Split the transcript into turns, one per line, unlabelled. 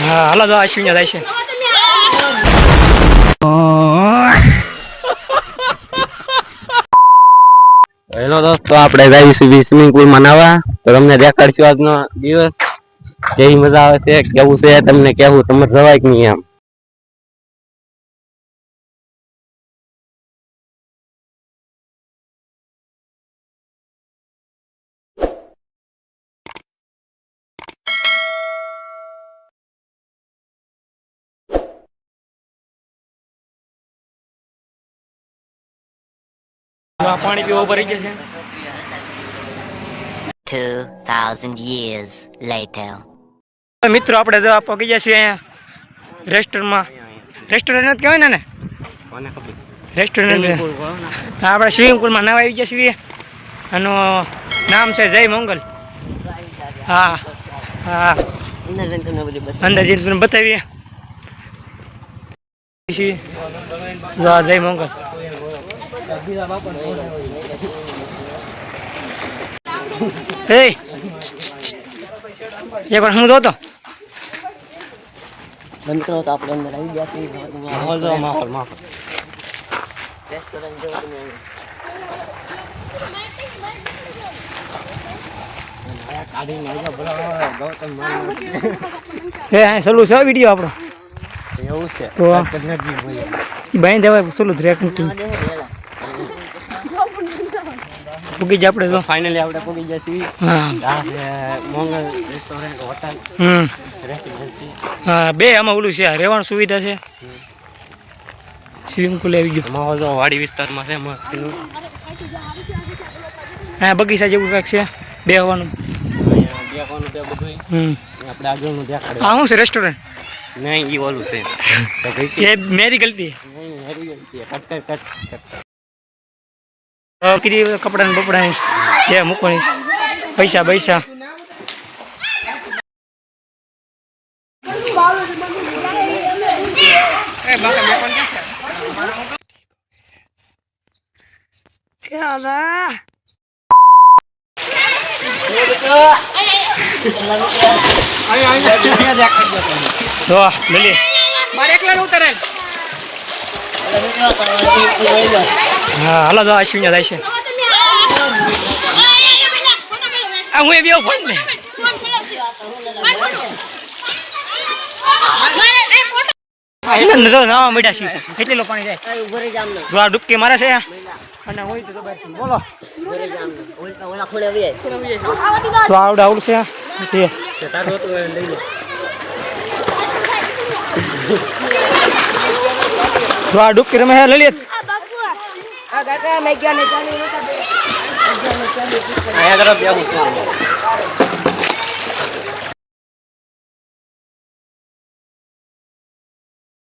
હા હાલો તો અશ્વિન જાય છે.
હેલો દોસ્તો, આપણે જઈશું સ્વિમિંગ પુલ માં નાવા. તો તમને દેખાડશું આજનો દિવસ કેવી મજા આવે છે, કેવું છે તમને કેવું, તમે જવાય કે નહીં એમ.
પાણી પીવો ભરી જશે.
2000 years later.
મિત્રો આપણે જો પગી ગયા છીએ અહીંયા રેસ્ટોરન્ટ કહેવાય ને રેસ્ટોરન્ટ. આપણે સ્વિમિંગ પુલમાં નાવા આવી ગયા છીએ. આનું નામ છે જય મંગલ. હા હા અંદર જઈને બતાવીએ. જય મંગલ. હે એક વાર હું જોતો
મિત્રો તો આપણે અંદર આવી ગયા છીએ.
માહોલ
રેસ્ટોરન્ટ જેવો તમે
હે હા ચાલુ છે વિડીયો આપણો.
એવું છે
તો બાઈ દેવાય ચાલુ જ રેક પૂગી જાય આપણે તો
ફાઇનલી આપણે પહોંચી ગયા છીએ.
હા
મંગલ રેસ્ટોરન્ટ હોટલ રેસ્ટોરન્ટ.
હા બે આમાં ઓલું છે રહેવાની સુવિધા છે. સ્વિમિંગ પુલ આવી ગયું.
માહોલ તો વાડી વિસ્તારમાં છે મસ્ત.
હા બગીચા જેવું કાંઈક છે બેહવાનું.
આપણે આગળનું દેખાડે.
હા શું છે રેસ્ટોરન્ટ?
નહીં એ ઓલું છે
એ મેરી ગલતી કીધી કપડા ને બપડા જે મૂકવાની પૈસા પૈસા. હા હાલો તો અશ્વિન જાય છે. હું એ બેવ ફોન ને નાવા મળ્યા છીએ. કેટલી પાણી જાય જો આ ડૂબકી મારે છે. અને હોય તો બોલો તો આવડે આવડું છે. તો આ ડૂબકી રમે લઈ લે.
અહીંયા તરફ